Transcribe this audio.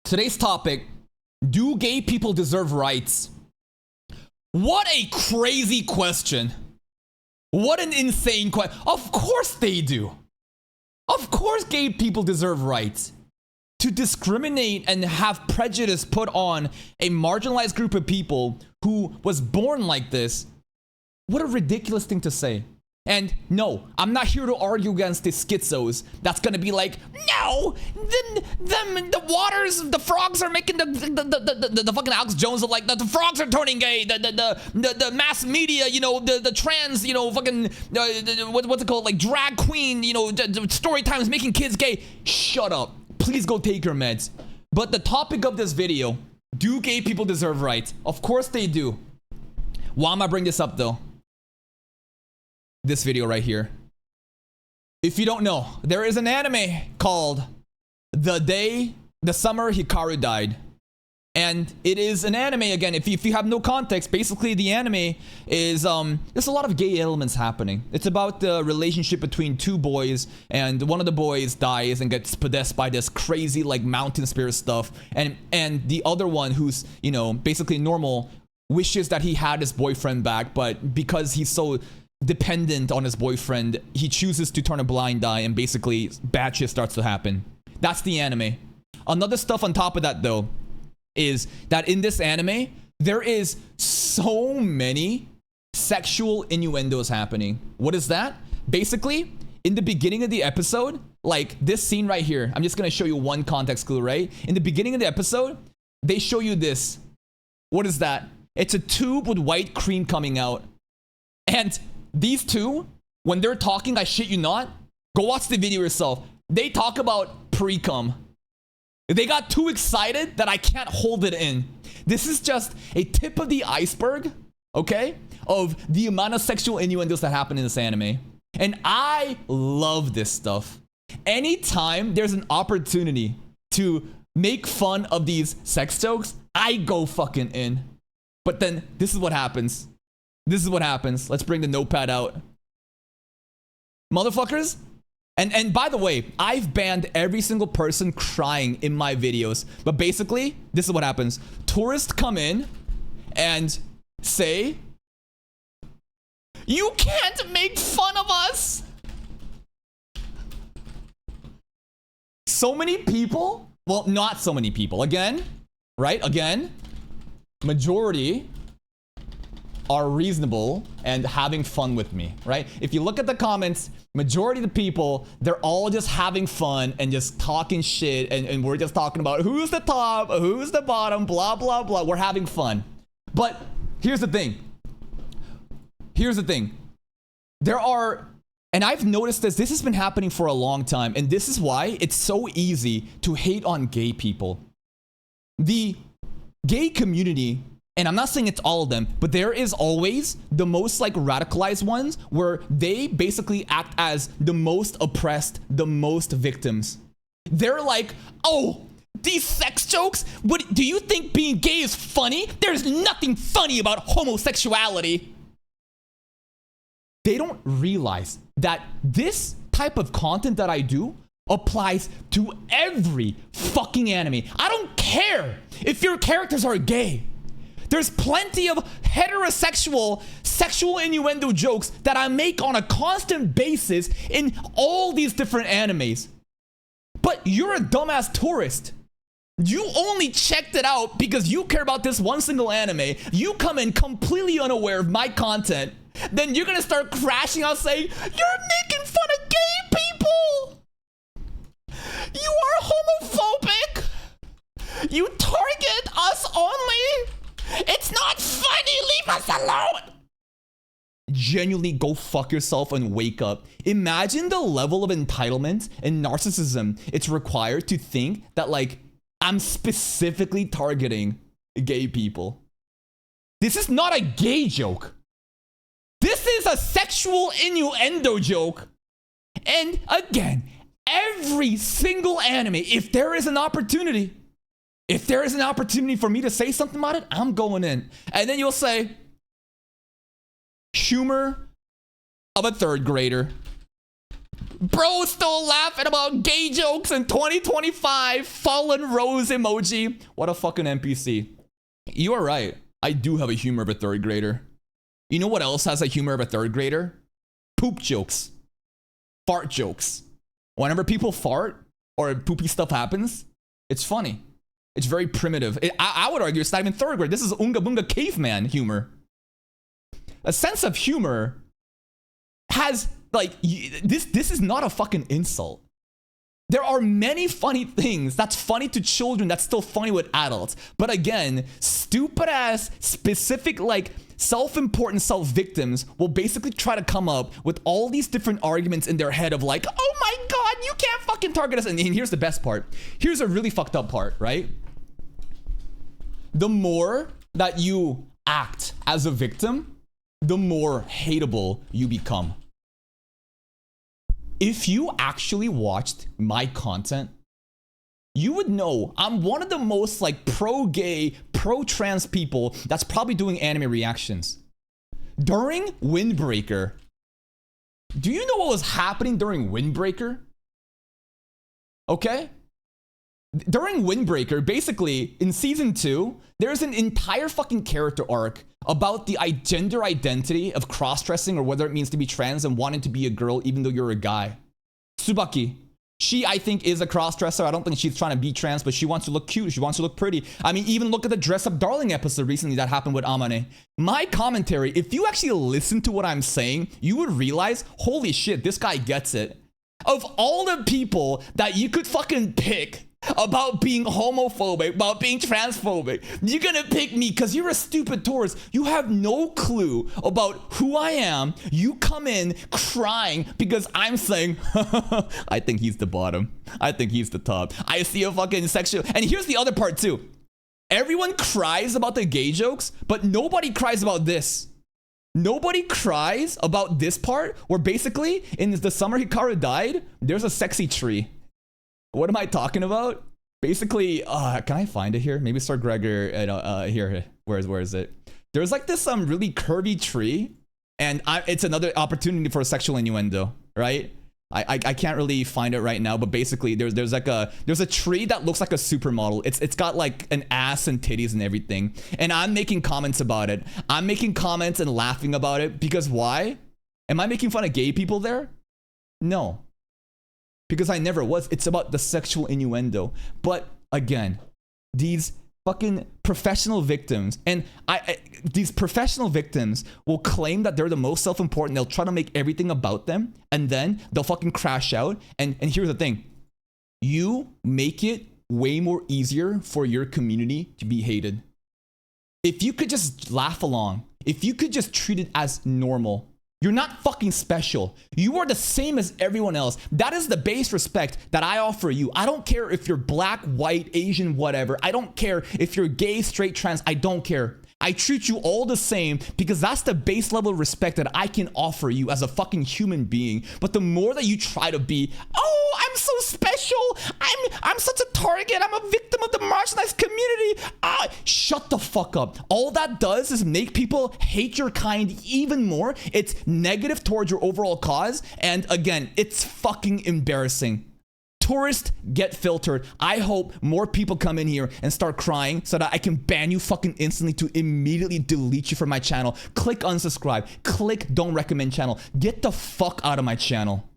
Today's topic, do gay people deserve rights? What a crazy question. What an insane question. Of course they do. Of course gay people deserve rights. To discriminate and have prejudice put on a marginalized group of people who was born like this, what a ridiculous thing to say. And no, I'm not here to argue against the schizos that's gonna be like, no, the waters, the frogs are making the fucking Alex Jones of like, the frogs are turning gay, the mass media, you know, the trans, you know, fucking, what's it called, like drag queen, you know, story time is making kids gay. Shut up. Please go take your meds. But the topic of this video, do gay people deserve rights? Of course they do. Why am I bringing this up though? This video right here. If you don't know, there is an anime called The Summer Hikaru Died. And it is an anime, again, if you have no context, basically the anime is, there's a lot of gay elements happening. It's about the relationship between two boys, and one of the boys dies and gets possessed by this crazy, like, mountain spirit stuff. And the other one, who's, you know, basically normal, wishes that he had his boyfriend back, but because he's so dependent on his boyfriend, he chooses to turn a blind eye, and basically bad shit starts to happen. That's the anime. Another stuff on top of that, though, is that in this anime, there is so many sexual innuendos happening. What is that? Basically, in the beginning of the episode, like this scene right here, I'm just gonna show you one context clue, right? In the beginning of the episode, they show you this. What is that? It's a tube with white cream coming out. And these two, when they're talking, I shit you not, go watch the video yourself. They talk about pre-cum. They got too excited that I can't hold it in. This is just a tip of the iceberg, okay, of the amount of sexual innuendos that happen in this anime. And I love this stuff. Anytime there's an opportunity to make fun of these sex jokes, I go fucking in. But then this is what happens. This is what happens. Let's bring the notepad out. Motherfuckers. And by the way, I've banned every single person crying in my videos. But basically, this is what happens. Tourists come in and say, you can't make fun of us. So many people, well, not so many people. Again, right? Again, majority are reasonable and having fun with me, right? If you look at the comments, majority of the people, they're all just having fun and just talking shit, and we're just talking about who's the top, who's the bottom, blah, blah, blah. We're having fun. But here's the thing. Here's the thing. There are, and I've noticed this has been happening for a long time, and this is why it's so easy to hate on gay people. The gay community, and I'm not saying it's all of them, but there is always the most like radicalized ones where they basically act as the most oppressed, the most victims. They're like, oh, these sex jokes? What, do you think being gay is funny? There's nothing funny about homosexuality. They don't realize that this type of content that I do applies to every fucking anime. I don't care if your characters are gay. There's plenty of heterosexual sexual innuendo jokes that I make on a constant basis in all these different animes. But you're a dumbass tourist. You only checked it out because you care about this one single anime. You come in completely unaware of my content. Then you're gonna start crashing out saying, you're making fun of gay people. You are homophobic. You target us only. It's not funny, leave us alone! Genuinely go fuck yourself and wake up. Imagine the level of entitlement and narcissism it's required to think that, like, I'm specifically targeting gay people. This is not a gay joke. This is a sexual innuendo joke. And again, every single anime, if there is an opportunity for me to say something about it, I'm going in. And then you'll say, humor of a third grader. Bro still laughing about gay jokes in 2025. Fallen rose emoji. What a fucking NPC. You are right. I do have a humor of a third grader. You know what else has a humor of a third grader? Poop jokes. Fart jokes. Whenever people fart or poopy stuff happens, it's funny. It's very primitive. I would argue it's not even third grade. This is Unga Bunga caveman humor. A sense of humor has, like, this is not a fucking insult. There are many funny things that's funny to children that's still funny with adults. But again, stupid ass, specific, like, self-important self-victims will basically try to come up with all these different arguments in their head of like, oh my god, you can't fucking target us. And here's the best part. Here's a really fucked up part, right? The more that you act as a victim, the more hateable you become. If you actually watched my content, you would know I'm one of the most like pro-gay, pro-trans people that's probably doing anime reactions. During Windbreaker, do you know what was happening during Windbreaker? Okay? During Windbreaker, basically, in season 2, there's an entire fucking character arc about the gender identity of cross-dressing or whether it means to be trans and wanting to be a girl even though you're a guy. Tsubaki. She, I think, is a cross-dresser. I don't think she's trying to be trans, but she wants to look cute. She wants to look pretty. I mean, even look at the Dress Up Darling episode recently that happened with Amane. My commentary, if you actually listen to what I'm saying, you would realize, holy shit, this guy gets it. Of all the people that you could fucking pick about being homophobic, about being transphobic, you're gonna pick me because you're a stupid tourist. You have no clue about who I am. You come in crying because I'm saying, I think he's the bottom. I think he's the top. I see a fucking sexual. And here's the other part too. Everyone cries about the gay jokes, but nobody cries about this. Nobody cries about this part where basically in the summer Hikaru died, there's a sexy tree. What am I talking about? Basically, can I find it here? Maybe Sir Gregor, here, where is it? There's like this really curvy tree, and it's another opportunity for a sexual innuendo, right? I can't really find it right now, but basically there's a tree that looks like a supermodel. It's got like an ass and titties and everything, and I'm making comments about it. I'm making comments and laughing about it because why? Am I making fun of gay people there? No. Because I never was. It's about the sexual innuendo. But again, these fucking professional victims, and these professional victims will claim that they're the most self-important. They'll try to make everything about them, and then they'll fucking crash out. And here's the thing. You make it way more easier for your community to be hated. If you could just laugh along, if you could just treat it as normal, you're not fucking special. You are the same as everyone else. That is the base respect that I offer you. I don't care if you're black, white, Asian, whatever. I don't care if you're gay, straight, trans. I don't care. I treat you all the same because that's the base level of respect that I can offer you as a fucking human being. But the more that you try to be, oh, I'm so special. I'm such a target. I'm a victim of the marginalized community. Shut the fuck up. All that does is make people hate your kind even more. It's negative towards your overall cause. And again, it's fucking embarrassing. Tourists get filtered. I hope more people come in here and start crying so that I can ban you fucking instantly to immediately delete you from my channel. Click unsubscribe. Click don't recommend channel. Get the fuck out of my channel.